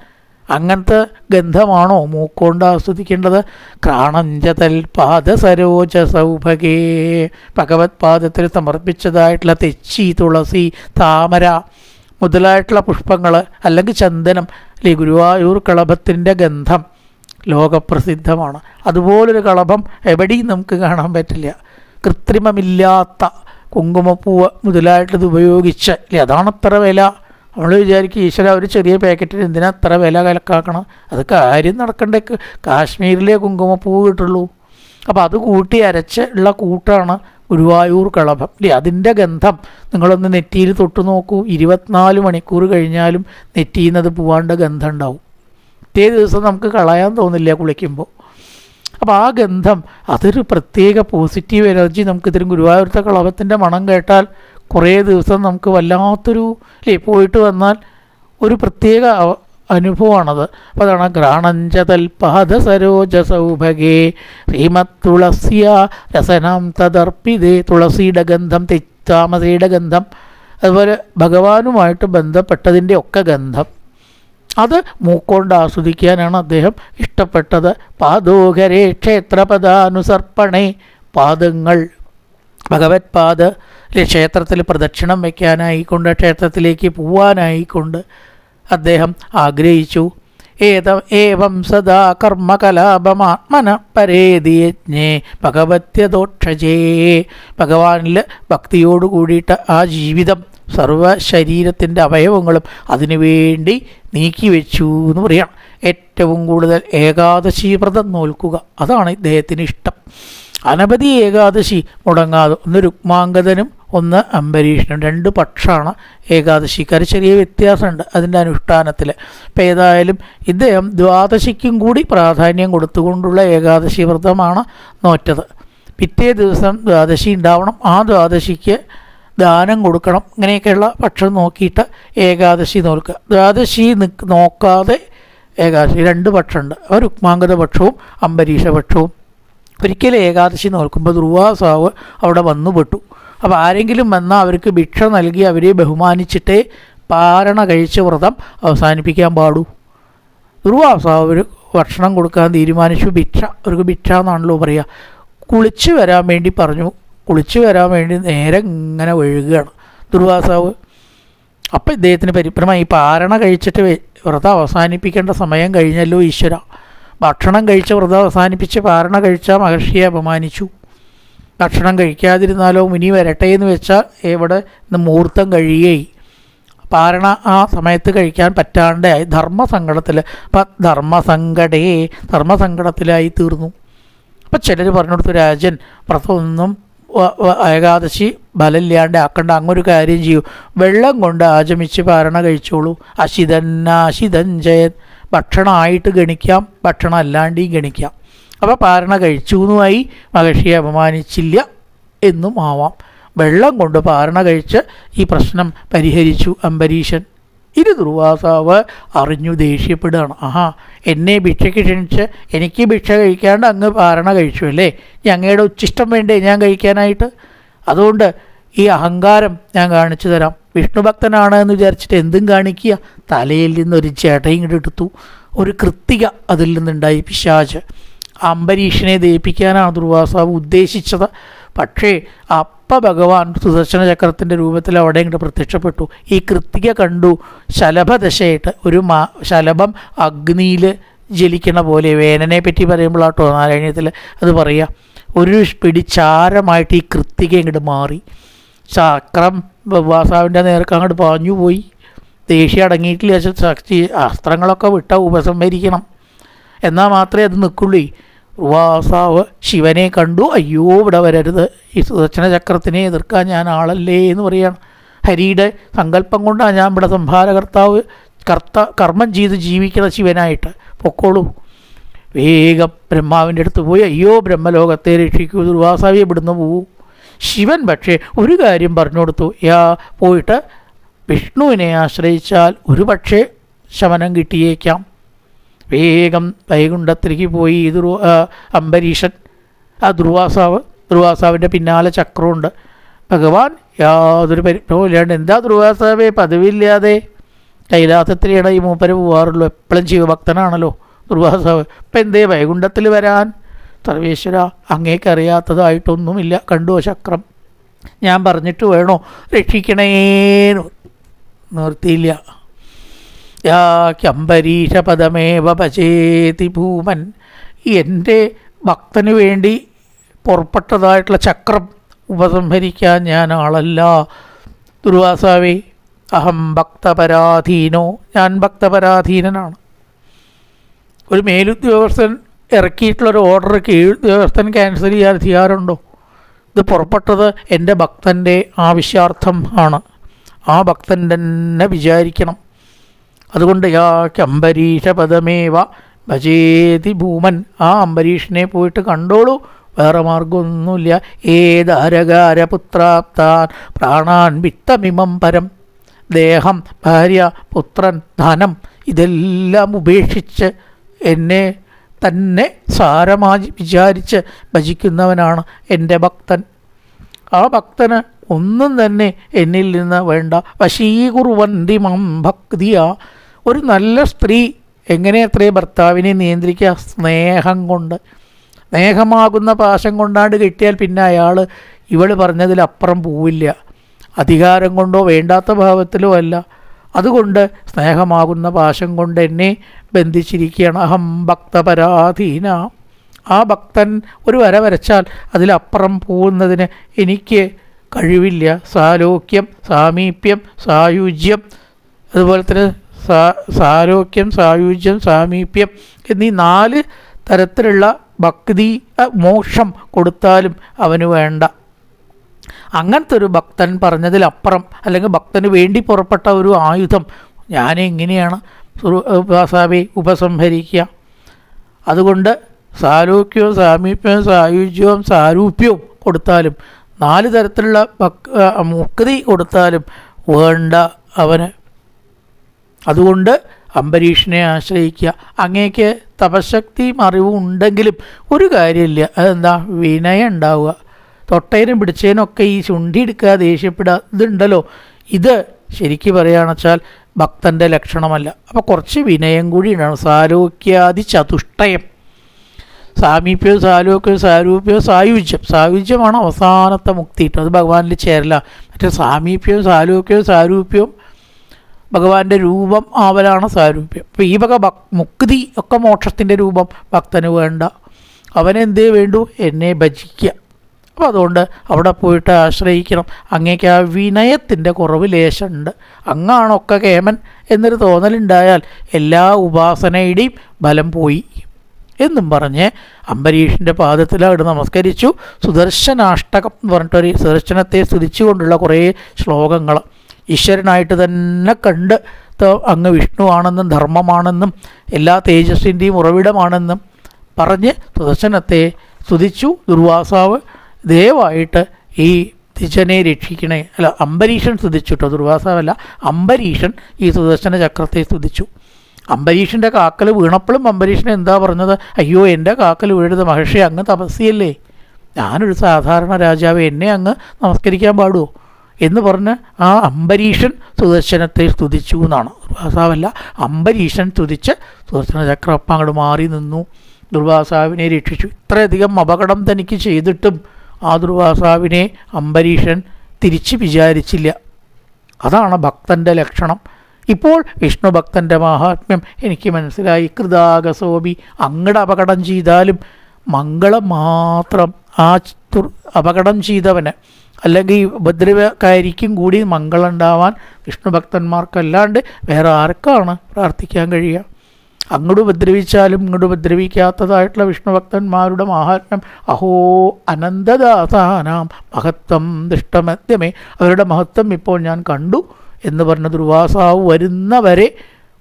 അങ്ങനത്തെ ഗന്ധമാണോ മൂക്കൊണ്ട് ആസ്വദിക്കേണ്ടത്? ഘ്രാണഞ്ചതൽ പാദസരോജ സൗഭഗേ. ഭഗവത് പാദത്തിൽ സമർപ്പിച്ചതായിട്ടുള്ള തെച്ചി, തുളസി, താമര മുതലായിട്ടുള്ള പുഷ്പങ്ങൾ അല്ലെങ്കിൽ ചന്ദനം അല്ലെ, ഗുരുവായൂർ കളഭത്തിൻ്റെ ഗന്ധം ലോകപ്രസിദ്ധമാണ്. അതുപോലൊരു കളഭം എവിടെയും നമുക്ക് കാണാൻ പറ്റില്ല. കൃത്രിമമില്ലാത്ത കുങ്കുമപ്പൂവ് മുതലായിട്ടത് ഉപയോഗിച്ച് അല്ലേ, അതാണത്ര വില. നമ്മൾ വിചാരിക്കും ഈശ്വര ഒരു ചെറിയ പാക്കറ്റിന് എന്തിനാ അത്ര വില കലക്കാക്കണം, അത് കാര്യം നടക്കണ്ടേ, കാശ്മീരിലെ കുങ്കുമപ്പൂവ് കിട്ടുള്ളൂ. അപ്പോൾ അത് കൂട്ടി അരച്ച് ഉള്ള കൂട്ടാണ് ഗുരുവായൂർ കളഭം അല്ലേ. അതിൻ്റെ ഗന്ധം നിങ്ങളൊന്ന് നെറ്റിയിൽ തൊട്ട് നോക്കൂ. 24 മണിക്കൂർ കഴിഞ്ഞാലും നെറ്റിയിൽ നിന്ന് അത് പോവാണ്ട് ഗന്ധം ഉണ്ടാവും. പിറ്റേ ദിവസം നമുക്ക് കളയാൻ തോന്നില്ല കുളിക്കുമ്പോൾ. അപ്പോൾ ആ ഗന്ധം അതൊരു പ്രത്യേക പോസിറ്റീവ് എനർജി നമുക്ക് തരും. ഗുരുവായൂരത്തെ കളഭത്തിൻ്റെ മണം കേട്ടാൽ കുറേ ദിവസം നമുക്ക് വല്ലാത്തൊരു അല്ലേ, പോയിട്ട് വന്നാൽ ഒരു പ്രത്യേക അനുഭവമാണത്. അപ്പോൾ അതാണ് ഘ്രാണഞ്ചതൽ പാദസരോജ സൗഭഗേ ശ്രീമത് തുളസിയ രസനം തദർപ്പിതേ. തുളസിയുടെ ഗന്ധം, താമസയുടെ ഗന്ധം, അതുപോലെ ഭഗവാനുമായിട്ട് ബന്ധപ്പെട്ടതിൻ്റെ ഒക്കെ ഗന്ധം അത് മൂക്കൊണ്ട് ആസ്വദിക്കാനാണ് അദ്ദേഹം ഇഷ്ടപ്പെട്ടത്. പാദോഹരേ ക്ഷേത്രപദാനുസർപ്പണേ. പാദങ്ങൾ ഭഗവത് പാദ ക്ഷേത്രത്തിൽ പ്രദക്ഷിണം വയ്ക്കാനായിക്കൊണ്ട്, ക്ഷേത്രത്തിലേക്ക് പോവാനായിക്കൊണ്ട് അദ്ദേഹം ആഗ്രഹിച്ചു. ഏവം സദാ കർമ്മകലാപമാത്മന പരേതി യജ്ഞേ ഭഗവത്യദോക്ഷജേ. ഭഗവാനിൽ ഭക്തിയോട് കൂടിയിട്ട് ആ ജീവിതം സർവ ശരീരത്തിൻ്റെ അവയവങ്ങളും അതിനുവേണ്ടി നീക്കിവെച്ചു എന്ന് പറയാം. ഏറ്റവും കൂടുതൽ ഏകാദശി വ്രതം നോൽക്കുക, അതാണ് ഇദ്ദേഹത്തിന് ഇഷ്ടം. അനവധി ഏകാദശി മുടങ്ങാതെ, ഒന്ന് രുക്മാംഗദനും ഒന്ന് അംബരീഷനും, 2 പക്ഷമാണ് ഏകാദശിക്കാർ. ചെറിയ വ്യത്യാസമുണ്ട് അതിൻ്റെ അനുഷ്ഠാനത്തിൽ. ഇപ്പം ഏതായാലും ഇദ്ദേഹം ദ്വാദശിക്കും കൂടി പ്രാധാന്യം കൊടുത്തുകൊണ്ടുള്ള ഏകാദശി വ്രതമാണ് നോറ്റത്. പിറ്റേ ദിവസം ദ്വാദശി ഉണ്ടാവണം, ആ ദ്വാദശിക്ക് ദാനം കൊടുക്കണം. ഇങ്ങനെയൊക്കെയുള്ള പക്ഷം നോക്കിയിട്ട് ഏകാദശി നോക്കുക. ദ്വാദശി നോക്കാതെ ഏകാദശി 2 പക്ഷമുണ്ട്, രുക്മാംഗദ പക്ഷവും അംബരീഷ പക്ഷവും. ഒരിക്കലും ഏകാദശി നോക്കുമ്പോൾ ദുർവാസാവ് അവിടെ വന്നുപെട്ടു. അപ്പോൾ ആരെങ്കിലും വന്നാൽ അവർക്ക് ഭിക്ഷ നൽകി അവരെ ബഹുമാനിച്ചിട്ടേ പാരണ കഴിച്ച് വ്രതം അവസാനിപ്പിക്കാൻ പാടൂ. ദുർവാസാവ് ഒരു ഭക്ഷണം കൊടുക്കാൻ തീരുമാനിച്ചു. അവർക്ക് ഭിക്ഷ എന്നാണല്ലോ പറയുക. കുളിച്ച് വരാൻ വേണ്ടി പറഞ്ഞു. കുളിച്ച് വരാൻ വേണ്ടി നേരെ ഇങ്ങനെ ഒഴുകുകയാണ് ദുർവാസാവ്. അപ്പം ഇദ്ദേഹത്തിന് പരിഭ്രമമായി. പാരണ കഴിച്ചിട്ട് വ്രതം അവസാനിപ്പിക്കേണ്ട സമയം കഴിഞ്ഞല്ലോ ഈശ്വര. ഭക്ഷണം കഴിച്ച വ്രതം അവസാനിപ്പിച്ച് പാരണ കഴിച്ച മഹർഷിയെ അപമാനിച്ചു. ഭക്ഷണം കഴിക്കാതിരുന്നാലോ മുനി വരട്ടെ എന്ന് വെച്ചാൽ ഇവിടെ ഇന്ന് മുഹൂർത്തം കഴിയുകയായി. പാരണ ആ സമയത്ത് കഴിക്കാൻ പറ്റാണ്ടായി. ധർമ്മസങ്കടത്തിൽ. അപ്പം ധർമ്മസങ്കടത്തിലായി തീർന്നു. അപ്പം ചിലർ പറഞ്ഞു കൊടുത്തു, രാജൻ വ്രതമൊന്നും ഏകാദശി ബലമില്ലാണ്ട് ആക്കണ്ട, അങ്ങൊരു കാര്യം ചെയ്യൂ, വെള്ളം കൊണ്ട് ആചമിച്ച് പാരണ കഴിച്ചോളൂ. അശിതൻ ജയൻ. ഭക്ഷണമായിട്ട് ഗണിക്കാം, ഭക്ഷണം അല്ലാണ്ടെയും ഗണിക്കാം. അപ്പോൾ പാരണ കഴിച്ചു എന്നുമായി, മഹർഷിയെ അപമാനിച്ചില്ല എന്നും ആവാം. വെള്ളം കൊണ്ട് പാരണ കഴിച്ച് ഈ പ്രശ്നം പരിഹരിച്ചു അംബരീഷൻ. ഇത് ദുർവാസാവ് അറിഞ്ഞു ദേഷ്യപ്പെടുകയാണ്. എന്നെ ഭിക്ഷയ്ക്ക് ക്ഷണിച്ച് എനിക്ക് ഭിക്ഷ കഴിക്കാണ്ട് അങ്ങ് പാരണ കഴിച്ചു അല്ലേ? അങ്ങയുടെ ഉച്ചിഷ്ടം വേണ്ടേ ഞാൻ കഴിക്കാനായിട്ട്? അതുകൊണ്ട് ഈ അഹങ്കാരം ഞാൻ കാണിച്ചു തരാം. വിഷ്ണുഭക്തനാണ് എന്ന് വിചാരിച്ചിട്ട് എന്തും കാണിക്കുക. തലയിൽ നിന്നൊരു ജടയും ഇങ്ങോട്ട് എടുത്തു. ഒരു കൃത്തിക അതിൽ നിന്നുണ്ടായി. പിശാച് അംബരീഷനെ ദയിപ്പിക്കാനാണ് ദുർവാസാവ് ഉദ്ദേശിച്ചത്. പക്ഷേ ഭഗവാൻ സുദർശന ചക്രത്തിൻ്റെ രൂപത്തിൽ അവിടെ ഇങ്ങോട്ട് പ്രത്യക്ഷപ്പെട്ടു. ഈ കൃത്തിക കണ്ടു. ശലഭദശയായിട്ട് ഒരു ശലഭം അഗ്നിയിൽ ജലിക്കണ പോലെ, വേനനെ പറ്റി പറയുമ്പോഴാട്ടോ നാരായണീയത്തിൽ അത് പറയുക. ഒരു പിടിച്ചാരമായിട്ട് ഈ കൃത്തിക ഇങ്ങോട്ട് മാറി. ചക്രം ദുർവാസാവിൻ്റെ നേർക്ക് അങ്ങോട്ട് പാഞ്ഞു പോയി. ദേഷ്യം അടങ്ങിയിട്ടില്ല. ശക്തി അസ്ത്രങ്ങളൊക്കെ വിട്ട ഉപസംഹരിക്കണം, എന്നാൽ മാത്രമേ അത് നിൽക്കുള്ളൂ. ദുർവാസാവ് ശിവനെ കണ്ടു. അയ്യോ ഇവിടെ വരരുത്, ഈ സുദർശന ചക്രത്തിനെ എതിർക്കാൻ ഞാൻ ആളല്ലേ എന്ന് പറയുകയാണ്. ഹരിയുടെ സങ്കല്പം കൊണ്ടാണ് ഞാൻ ഇവിടെ സംഹാരകർത്താവ്, കർമ്മം ചെയ്ത് ജീവിക്കുന്ന ശിവനായിട്ട്. പൊക്കോളൂ. വേഗം ബ്രഹ്മാവിൻ്റെ അടുത്ത് പോയി, അയ്യോ ബ്രഹ്മലോകത്തെ രക്ഷിക്കൂ, ദുർവാസാവി ഇവിടുന്ന് പോവൂ. ശിവൻ പക്ഷേ ഒരു കാര്യം പറഞ്ഞു കൊടുത്തു, പോയിട്ട് വിഷ്ണുവിനെ ആശ്രയിച്ചാൽ ഒരു പക്ഷേ ശമനം കിട്ടിയേക്കാം. വേഗം വൈകുണ്ഠത്തിലേക്ക് പോയി അംബരീഷൻ. ആ ദുർവാസാവിൻ്റെ പിന്നാലെ ചക്രമുണ്ട്. ഭഗവാൻ യാതൊരു പരിഭ്രമവും ഇല്ലാണ്ട്, എന്താ ദുർവാസാവേ പതിവില്ലാതെ കൈലാസത്തിലാണ് ഈ മൂപ്പര് പോവാറുള്ളൂ, എപ്പോഴും ശിവഭക്തനാണല്ലോ ദുർവാസാവ്, ഇപ്പം എന്തേ വൈകുണ്ഠത്തിൽ വരാൻ? സർവേശ്വര, അങ്ങേക്കറിയാത്തതായിട്ടൊന്നുമില്ല. കണ്ടുവോ ചക്രം? ഞാൻ പറഞ്ഞിട്ട് വേണോ രക്ഷിക്കണേന്ന് നിർത്തിയില്ല. യാമ്പരീഷപദമേവ ഭജേതി ഭൂമൻ. എൻ്റെ ഭക്തന് വേണ്ടി പുറപ്പെട്ടതായിട്ടുള്ള ചക്രം ഉപസംഹരിക്കാൻ ഞാൻ ആളല്ല ദുർവാസാവേ. അഹം ഭക്തപരാധീനോ, ഞാൻ ഭക്തപരാധീനനാണ്. ഒരു മേലുദ്യോഗസ്ഥൻ ഇറക്കിയിട്ടുള്ളൊരു ഓർഡർ കീഴുദ്യോഗസ്ഥൻ ക്യാൻസൽ ചെയ്യാൻ അധികാരമുണ്ടോ? ഇത് പുറപ്പെട്ടത് എൻ്റെ ഭക്തൻ്റെ ആവശ്യാർത്ഥം ആണ്. ആ ഭക്തൻ തന്നെ വിചാരിക്കണം. അതുകൊണ്ട് അംബരീഷപദമേവ ഭജേതി ഭൂമൻ. ആ അംബരീഷിനെ പോയിട്ട് കണ്ടോളൂ, വേറെ മാർഗമൊന്നുമില്ല. ഏതാരകാരപുത്രാപ്താൻ പ്രാണാൻ വിത്തമിമം പരം. ദേഹം, ഭാര്യ, പുത്രൻ, ധനം ഇതെല്ലാം ഉപേക്ഷിച്ച് എന്നെ തന്നെ സാരമായി വിചാരിച്ച് ഭജിക്കുന്നവനാണ് എൻ്റെ ഭക്തൻ. ആ ഭക്തന് ഒന്നും തന്നെ എന്നിൽ നിന്ന് വേണ്ട. വശീകുറുവന്തിമം ഭക്തിയ. ഒരു നല്ല സ്ത്രീ എങ്ങനെ അത്രേ ഭർത്താവിനെ നിയന്ത്രിക്കുക? സ്നേഹം കൊണ്ട്. സ്നേഹമാകുന്ന പാശം കൊണ്ടാണ്ട് കിട്ടിയാൽ പിന്നെ അയാൾ ഇവൾ പറഞ്ഞതിലപ്പുറം പോവില്ല. അധികാരം കൊണ്ടോ വേണ്ടാത്ത ഭാവത്തിലോ അല്ല. അതുകൊണ്ട് സ്നേഹമാകുന്ന പാശം കൊണ്ട് എന്നെ ബന്ധിച്ചിരിക്കുകയാണ്. അഹം ഭക്തപരാധീന. ആ ഭക്തൻ ഒരു വര വരച്ചാൽ അതിലപ്പുറം പോകുന്നതിന് എനിക്ക് കഴിവില്ല. സാലോക്യം, സാമീപ്യം, സായുജ്യം, അതുപോലെ തന്നെ സാലോക്യം, സായുജ്യം, സാമീപ്യം എന്നീ 4 തരത്തിലുള്ള ഭക്തി മോക്ഷം കൊടുത്താലും അവന് വേണ്ട. അങ്ങനത്തെ ഒരു ഭക്തൻ പറഞ്ഞതിലപ്പുറം, അല്ലെങ്കിൽ ഭക്തന് വേണ്ടി പുറപ്പെട്ട ഒരു ആയുധം ഞാൻ എങ്ങനെയാണ് വാസാവെ ഉപസംഹരിക്കുക? അതുകൊണ്ട് സാലോക്യവും സാമീപ്യവും സായുജ്യവും സാരൂപ്യവും കൊടുത്താലും 4 തരത്തിലുള്ള മുക്തി കൊടുത്താലും വേണ്ട അവന്. അതുകൊണ്ട് അംബരീഷിനെ ആശ്രയിക്കുക. അങ്ങേക്ക് തപശക്തിയും അറിവും ഉണ്ടെങ്കിലും ഒരു കാര്യമില്ല, അതെന്താ? വിനയം ഉണ്ടാവുക. തൊട്ടേനും പിടിച്ചതിനൊക്കെ ഈ ചുണ്ടിയെടുക്കുക, ദേഷ്യപ്പെടുക, ഇതുണ്ടല്ലോ, ഇത് ശരിക്കും പറയുകയാണെന്ന് വെച്ചാൽ ഭക്തൻ്റെ ലക്ഷണമല്ല. അപ്പോൾ കുറച്ച് വിനയം കൂടി ഉണ്ടാവും. സാലോക്യാദി ചതുഷ്ടയം, സാമീപ്യവും സാലോക്യവും സാരൂപ്യവും സായുജ്യം. സായുജ്യമാണ് അവസാനത്തെ മുക്തി കിട്ടും, അത് ഭഗവാനിൽ ചേരില്ല. മറ്റേ സാമീപ്യവും സാലോക്യവും സാരൂപ്യവും ഭഗവാന്റെ രൂപം ആവലാണ് സാരൂപ്യം. അപ്പോൾ ഈ വക മുക്തി ഒക്കെ മോക്ഷത്തിൻ്റെ രൂപം ഭക്തന് വേണ്ട. അവനെന്തേ വേണ്ടു? എന്നെ ഭജിക്കുക. അപ്പോൾ അതുകൊണ്ട് അവിടെ പോയിട്ട് ആശ്രയിക്കണം. അങ്ങേക്ക് ആ വിനയത്തിൻ്റെ കുറവ് ലേശമുണ്ട്. അങ്ങാണൊക്കെ കേമൻ എന്നൊരു തോന്നലുണ്ടായാൽ എല്ലാ ഉപാസനയുടെയും ബലം പോയി എന്നും പറഞ്ഞ് അംബരീഷിൻ്റെ പാദത്തിൽ അവിടെ നമസ്കരിച്ചു. സുദർശനാഷ്ടകം എന്ന് പറഞ്ഞിട്ടൊരു സുദർശനത്തെ സ്തുതിച്ചുകൊണ്ടുള്ള കുറേ ശ്ലോകങ്ങൾ, ഈശ്വരനായിട്ട് തന്നെ കണ്ട് അങ്ങ് വിഷ്ണുവാണെന്നും ധർമ്മമാണെന്നും എല്ലാ തേജസ്സിൻ്റെയും ഉറവിടമാണെന്നും പറഞ്ഞ് സുദർശനത്തെ സ്തുതിച്ചു. ദുർവാസാവ് ദയവായിട്ട് ഈ ദ്വിജനെ രക്ഷിക്കണേ, അല്ല അംബരീഷൻ സ്തുതിച്ചുട്ടോ, ദുർവാസാവല്ല, അംബരീഷൻ ഈ സുദർശന ചക്രത്തെ സ്തുതിച്ചു. അംബരീഷിൻ്റെ കാക്കൽ വീണപ്പോഴും അംബരീഷൻ എന്താ പറഞ്ഞത്? അയ്യോ എൻ്റെ കാക്കൽ വീഴരുത് മഹർഷി, അങ്ങ് തപസ്യല്ലേ, ഞാനൊരു സാധാരണ രാജാവ്, എന്നെ അങ്ങ് നമസ്കരിക്കാൻ പാടുമോ എന്ന് പറഞ്ഞ് ആ അംബരീഷൻ സുദർശനത്തെ സ്തുതിച്ചു എന്നാണ്. ദുർവാസാവല്ല, അംബരീഷൻ സ്തുതിച്ച് സുദർശന ചക്രം അപ്പം അങ്ങോട്ട് മാറി നിന്നു, ദുർവാസാവിനെ രക്ഷിച്ചു. ഇത്രയധികം അപകടം തനിക്ക് ചെയ്തിട്ടും ആ ദുർവാസാവിനെ അംബരീഷൻ തിരിച്ച് വിചാരിച്ചില്ല. അതാണ് ഭക്തൻ്റെ ലക്ഷണം. ഇപ്പോൾ വിഷ്ണു ഭക്തൻ്റെ മാഹാത്മ്യം എനിക്ക് മനസ്സിലായി. കൃതാകസോപി, അങ്ങടെ അപകടം ചെയ്താലും മംഗളം മാത്രം ആ അപകടം ചെയ്തവന്, അല്ലെങ്കിൽ ഉപദ്രവകാരിക്കും കൂടി മംഗളം ഉണ്ടാവാൻ വിഷ്ണു ഭക്തന്മാർക്കല്ലാണ്ട് വേറെ ആർക്കാണ് പ്രാർത്ഥിക്കാൻ കഴിയുക? അങ്ങോട്ട് ഉപദ്രവിച്ചാലും ഇങ്ങോട്ട് ഉപദ്രവിക്കാത്തതായിട്ടുള്ള വിഷ്ണു ഭക്തന്മാരുടെ മാഹാത്മ്യം അഹോ അനന്തദാസാനാം മഹത്വം ദൃഷ്ടമദ്യമേ, അവരുടെ മഹത്വം ഇപ്പോൾ ഞാൻ കണ്ടു എന്ന് പറഞ്ഞ ദുർവാസാവ് വരുന്നവരെ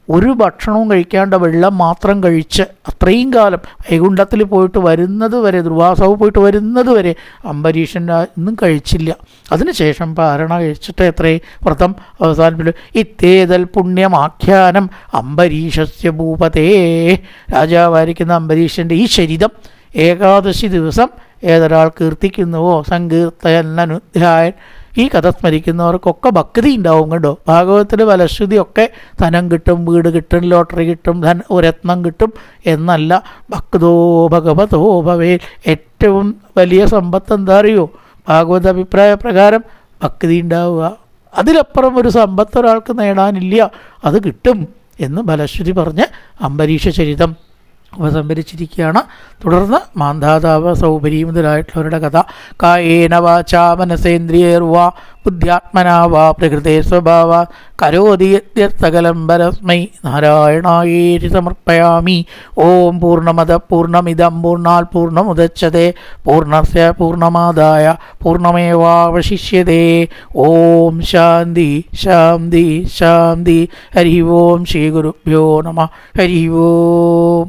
ഒരു ഭക്ഷണവും കഴിക്കാണ്ട് വെള്ളം മാത്രം കഴിച്ച് അത്രയും കാലം വൈകുണ്ഠത്തിൽ പോയിട്ട് വരുന്നത് വരെ, ദുർവാസാവ് പോയിട്ട് വരുന്നത് വരെ അംബരീഷൻ ഒന്നും കഴിച്ചില്ല. അതിനുശേഷം പാരണ കഴിച്ചിട്ട് എത്രയും വ്രതം അവസാനിപ്പിച്ചു. ഇത്തേതൽ പുണ്യമാഖ്യാനം അംബരീഷസ്യ ഭൂപതേ, രാജാവായിരിക്കുന്ന അംബരീഷൻ്റെ ഈ ചരിതം ഏകാദശി ദിവസം ഏതൊരാൾ കീർത്തിക്കുന്നുവോ സങ്കീർത്തയനുധ്യായൻ, ഈ കഥ സ്മരിക്കുന്നവർക്കൊക്കെ ഭക്തി ഉണ്ടാവും. കണ്ടോ, ഭാഗവതത്തിൽ ഫലശ്രുതിയൊക്കെ ധനം കിട്ടും, വീട് കിട്ടും, ലോട്ടറി കിട്ടും, രത്നം കിട്ടും എന്നല്ല. ഭക്തോ ഭഗവതോ ഭവേൽ, ഏറ്റവും വലിയ സമ്പത്ത് എന്താ അറിയോ? ഭാഗവത അഭിപ്രായ പ്രകാരം ഭക്തി ഉണ്ടാവുക. അതിലപ്പുറം ഒരു സമ്പത്ത് ഒരാൾക്ക് നേടാനില്ല, അത് കിട്ടും എന്ന് ഫലശ്രുതി പറഞ്ഞ് അംബരീഷ ചരിതം ഉപസംഹരിച്ചിരിക്കുകയാണ്. തുടർന്ന് മാന്ധാതാവ സൗപരി മുതലായിട്ടുള്ളവരുടെ കഥ. കായേന വാചാ മനസേന്ദ്രിയേർവാ ബുദ്ധ്യാത്മനാ വാ പ്രകൃതേ സ്വഭാവ കരോതി യദ്യർത്ഥകലം പരസ്മൈ നാരായണായേതി സമർപ്പയാമി. ഓം പൂർണ്ണമദ പൂർണ്ണമിദം പൂർണ്ണാത് പൂർണ്ണമുദച്യതേ പൂർണ്ണസ്യ പൂർണ്ണമാദായ പൂർണ്ണമേവാവശിഷ്യതേ. ഓം ശാന്തി ശാന്തി ശാന്തി. ഹരി ഓം ശ്രീ ഗുരുഭ്യോ നമഃ. ഹരി ഓം.